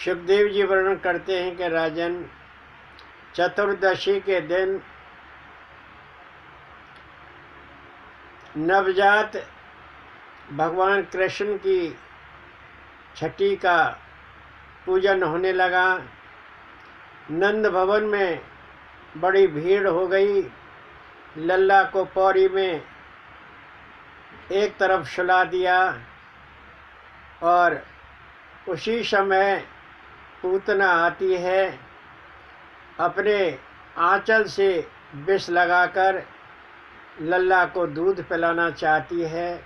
सुखदेव जी वर्णन करते हैं कि राजन, चतुर्दशी के दिन नवजात भगवान कृष्ण की छठी का पूजन होने लगा। नंद भवन में बड़ी भीड़ हो गई। लल्ला को पौड़ी में एक तरफ सुला दिया और उसी समय पूतना आती है, अपने आंचल से विष लगाकर लल्ला को दूध पिलाना चाहती है।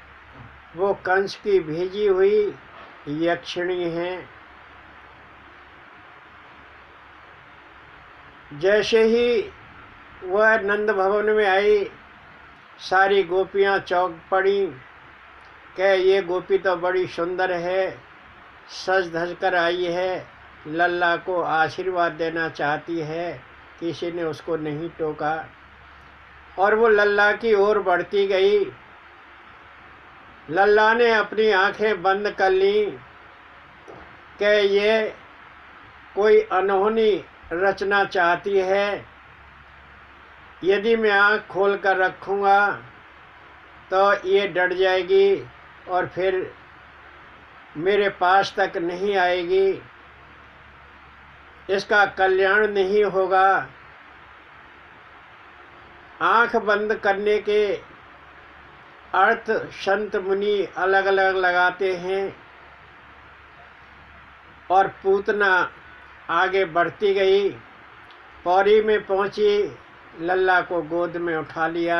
वो कंस की भेजी हुई यक्षिणी है। जैसे ही वह नंद भवन में आई, सारी गोपियां चौंक पड़ी कि ये गोपी तो बड़ी सुंदर है, सज धज कर आई है, लल्ला को आशीर्वाद देना चाहती है। किसी ने उसको नहीं टोका और वो लल्ला की ओर बढ़ती गई। लल्ला ने अपनी आंखें बंद कर लीं कि ये कोई अनहोनी रचना चाहती है। यदि मैं आँख खोल कर रखूँगा तो ये डर जाएगी और फिर मेरे पास तक नहीं आएगी, इसका कल्याण नहीं होगा। आँख बंद करने के अर्थ संत मुनि अलग अलग लगाते हैं। और पूतना आगे बढ़ती गई, पौड़ी में पहुंची, लल्ला को गोद में उठा लिया।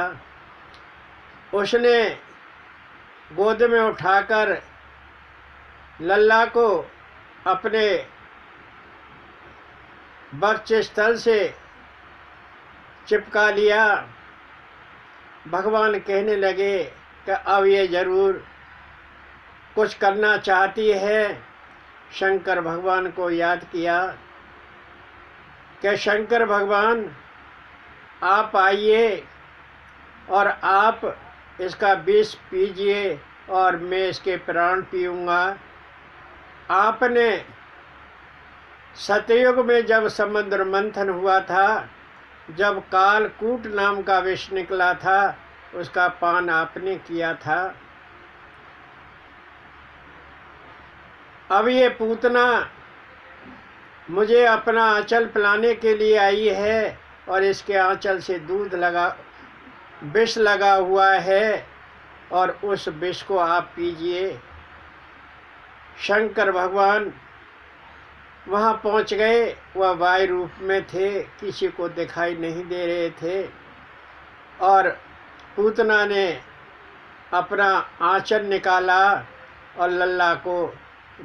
उसने गोद में उठाकर लल्ला को अपने वक्षस्थल से चिपका लिया। भगवान कहने लगे कि अब ये जरूर कुछ करना चाहती है। शंकर भगवान को याद किया कि शंकर भगवान आप आइए और आप इसका विष पीजिए और मैं इसके प्राण पीऊँगा। आपने सतयुग में जब समुद्र मंथन हुआ था, जब कालकूट नाम का विष निकला था, उसका पान आपने किया था। अब ये पूतना मुझे अपना आंचल पिलाने के लिए आई है और इसके आंचल से दूध लगा, विष लगा हुआ है और उस विष को आप पीजिए। शंकर भगवान वहाँ पहुँच गए। वह वायु रूप में थे, किसी को दिखाई नहीं दे रहे थे। और पूतना ने अपना आंचल निकाला और लल्ला को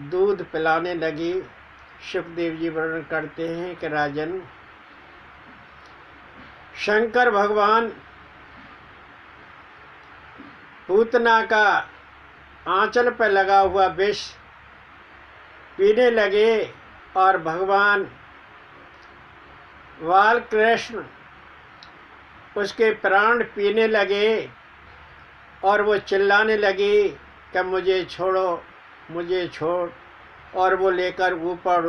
दूध पिलाने लगी। सुखदेव जी वर्णन करते हैं कि राजन, शंकर भगवान पूतना का आंचल पर लगा हुआ विष पीने लगे और भगवान बालकृष्ण उसके प्राण पीने लगे और वो चिल्लाने लगी कि मुझे छोड़ो, मुझे छोड़। और वो लेकर ऊपर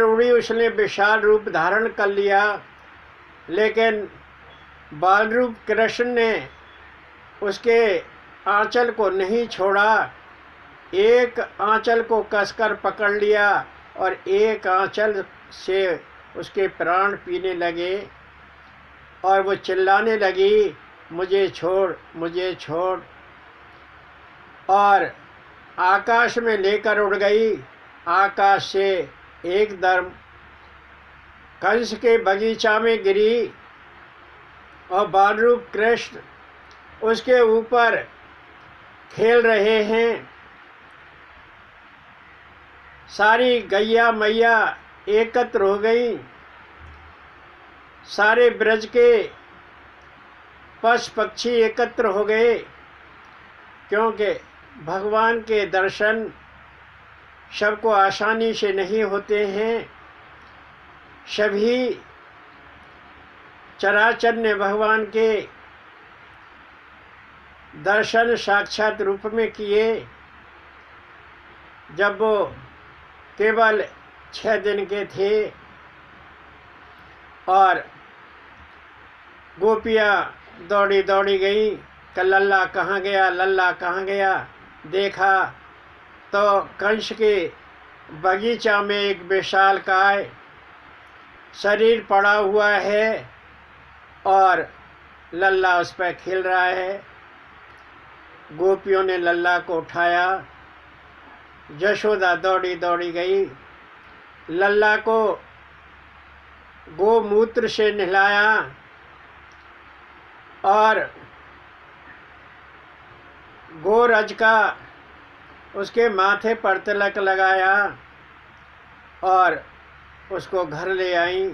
उड़ी। उसने विशाल रूप धारण कर लिया, लेकिन बाल रूप कृष्ण ने उसके आंचल को नहीं छोड़ा। एक आंचल को कसकर पकड़ लिया और एक आंचल से उसके प्राण पीने लगे और वो चिल्लाने लगी, मुझे छोड़, मुझे छोड़। और आकाश में लेकर उड़ गई। आकाश से एकदम कंस के बगीचा में गिरी और बालरूप कृष्ण उसके ऊपर खेल रहे हैं। सारी गैया मैया एकत्र हो गई। सारे ब्रज के पशु पक्षी एकत्र हो गए, क्योंकि भगवान के दर्शन सबको आसानी से नहीं होते हैं। सभी चराचर ने भगवान के दर्शन साक्षात रूप में किए। जब वो केवल 6 दिन के थे और गोपियाँ दौड़ी दौड़ी गई कि लल्ला कहाँ गया, लल्ला कहाँ गया। देखा तो कंस के बगीचा में एक विशालकाय शरीर पड़ा हुआ है और लल्ला उस पर खेल रहा है। गोपियों ने लल्ला को उठाया। यशोदा दौड़ी दौड़ी गई, लल्ला को गोमूत्र से नहलाया और गोरज का उसके माथे पर तिलक लगाया और उसको घर ले आई।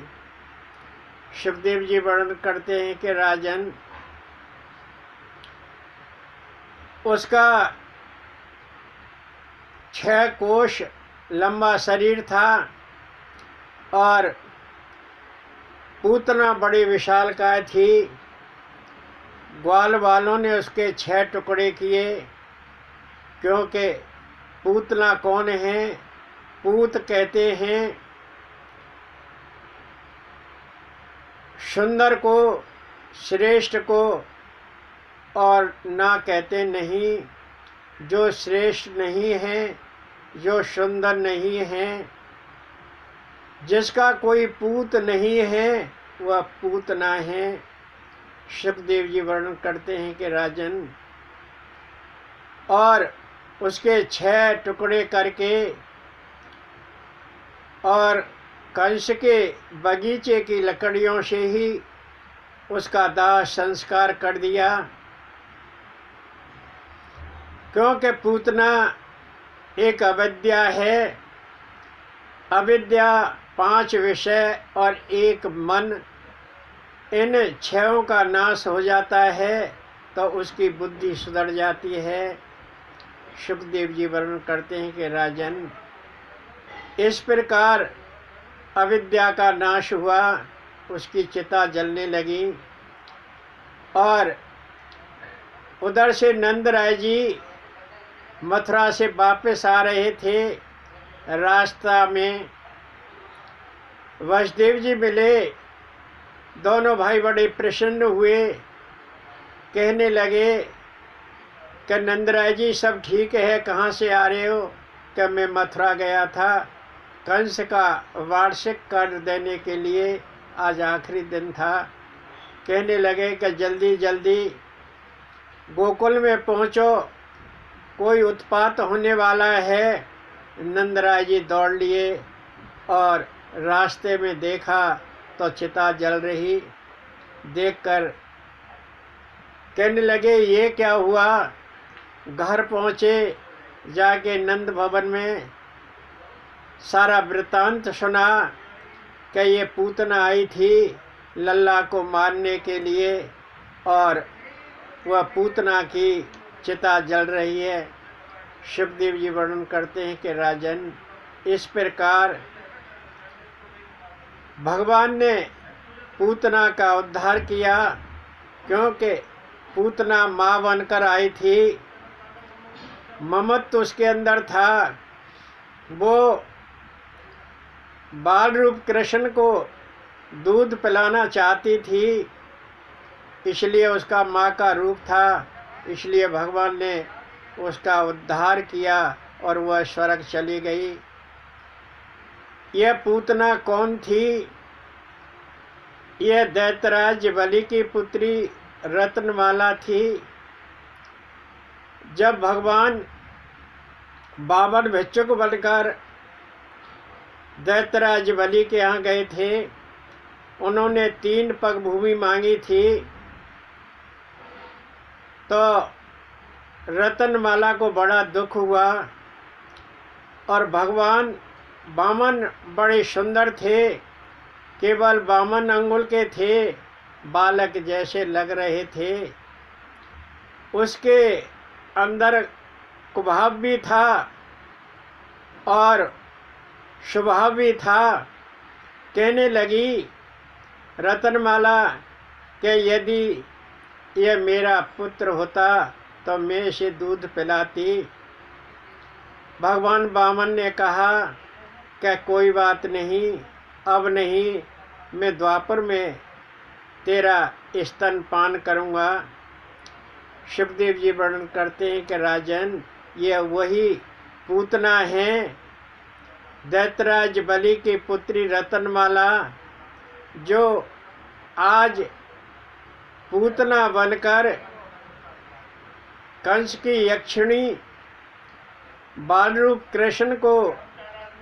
शिवदेव जी वर्णन करते हैं कि राजन, उसका 6 कोश लंबा शरीर था और पूतना बड़ी विशालकाय थी। ग्वाल वालों ने उसके 6 टुकड़े किए, क्योंकि पूतना कौन है? पूत कहते हैं सुंदर को, श्रेष्ठ को, और ना कहते नहीं जो श्रेष्ठ नहीं है, जो सुंदर नहीं है। जिसका कोई पूत नहीं है वह पूतना है। सुखदेव जी वर्णन करते हैं कि राजन, और उसके 6 टुकड़े करके और कंस के बगीचे की लकड़ियों से ही उसका दाह संस्कार कर दिया। क्योंकि पूतना एक अविद्या है। अविद्या 5 विषय और 1 मन, इन 6 का नाश हो जाता है तो उसकी बुद्धि सुधर जाती है। सुखदेव जी वर्णन करते हैं कि राजन, इस प्रकार अविद्या का नाश हुआ, उसकी चिता जलने लगी। और उधर से नंद राय जी मथुरा से वापस आ रहे थे। रास्ता में वसुदेव जी मिले। दोनों भाई बड़े प्रसन्न हुए, कहने लगे कि नंदराय जी सब ठीक है, कहाँ से आ रहे हो? कि मैं मथुरा गया था, कंस का वार्षिक कर देने के लिए, आज आखिरी दिन था। कहने लगे कि जल्दी जल्दी गोकुल में पहुँचो, कोई उत्पात होने वाला है। नंदराय जी दौड़ लिए और रास्ते में देखा तो चिता जल रही। देखकर कहने लगे ये क्या हुआ? घर पहुँचे, जाके नंद भवन में सारा वृत्तांत सुना कि ये पूतना आई थी लल्ला को मारने के लिए और वह पूतना की चिता जल रही है। सुखदेव जी वर्णन करते हैं कि राजन, इस प्रकार भगवान ने पूतना का उद्धार किया, क्योंकि पूतना माँ बनकर आई थी। ममत्व उसके अंदर था। वो बाल रूप कृष्ण को दूध पिलाना चाहती थी, इसलिए उसका माँ का रूप था। इसलिए भगवान ने उसका उद्धार किया और वह स्वर्ग चली गई। यह पूतना कौन थी? यह दैत्यराज बलि की पुत्री रत्नमाला थी। जब भगवान बावन भिक्षुक बनकर दैत्यराज बलि के यहाँ गए थे, उन्होंने 3 पग भूमि मांगी थी। तो रत्नमाला को बड़ा दुख हुआ और भगवान वामन बड़े सुंदर थे, केवल 52 अंगुल के थे, बालक जैसे लग रहे थे। उसके अंदर कुभाव भी था और स्वभाव भी था। कहने लगी रत्नमाला कि यदि यह मेरा पुत्र होता तो मैं इसे दूध पिलाती। भगवान वामन ने कहा क्या कोई बात नहीं, अब नहीं, मैं द्वापर में तेरा स्तन पान करूँगा। सुखदेव जी वर्णन करते हैं कि राजन, ये वही पूतना हैं, दैत्यराज बलि की पुत्री रतनमाला, जो आज पूतना बनकर कंस की यक्षिणी बालरूप कृष्ण को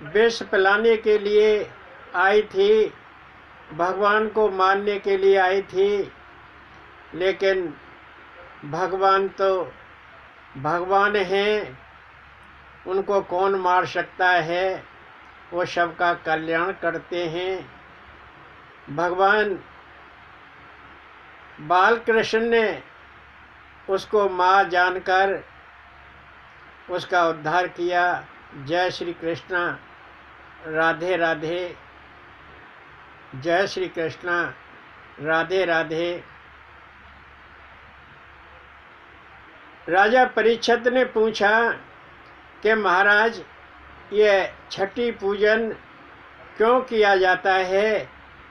विष पिलाने के लिए आई थी, भगवान को मारने के लिए आई थी। लेकिन भगवान तो भगवान हैं, उनको कौन मार सकता है, वो सबका कल्याण करते हैं। भगवान बाल कृष्ण ने उसको माँ जानकर उसका उद्धार किया। जय श्री कृष्ण, राधे राधे। जय श्री कृष्ण, राधे राधे। राजा परीक्षित ने पूछा कि महाराज, ये छठी पूजन क्यों किया जाता है,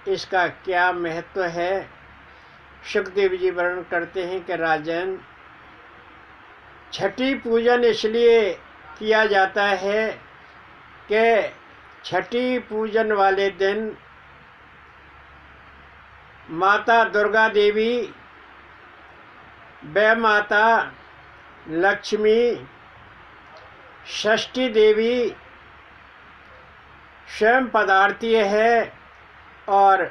इसका क्या महत्व है? सुखदेव जी वर्णन करते हैं कि राजन, छठी पूजन इसलिए किया जाता है कि छठी पूजन वाले दिन माता दुर्गा देवी, वे माता लक्ष्मी, षष्ठी देवी स्वयं पधारती है और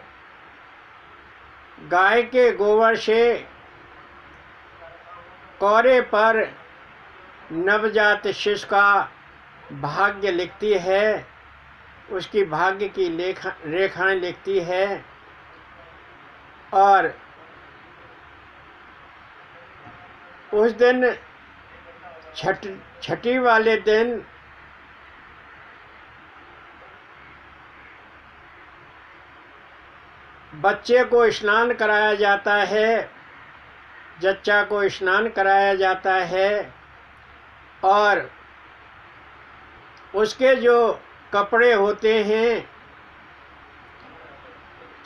गाय के गोबर से कौरे पर नवजात शिशु का भाग्य लिखती है, उसकी भाग्य की रेखाएं लिखती है। और उस दिन छठी वाले दिन बच्चे को स्नान कराया जाता है, जच्चा को स्नान कराया जाता है और उसके जो कपड़े होते हैं,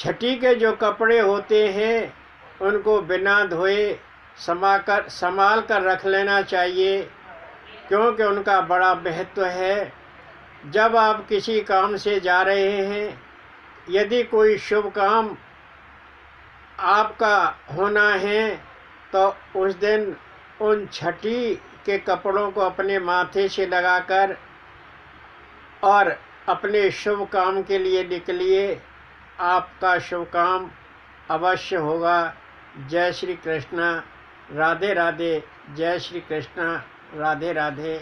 छठी के जो कपड़े होते हैं, उनको बिना धोए संभाल कर रख लेना चाहिए, क्योंकि उनका बड़ा महत्व है। जब आप किसी काम से जा रहे हैं, यदि कोई शुभ काम आपका होना है, तो उस दिन उन छठी के कपड़ों को अपने माथे से लगाकर और अपने शुभ काम के लिए निकलिए, आपका शुभ काम अवश्य होगा। जय श्री कृष्ण, राधे राधे। जय श्री कृष्ण, राधे राधे।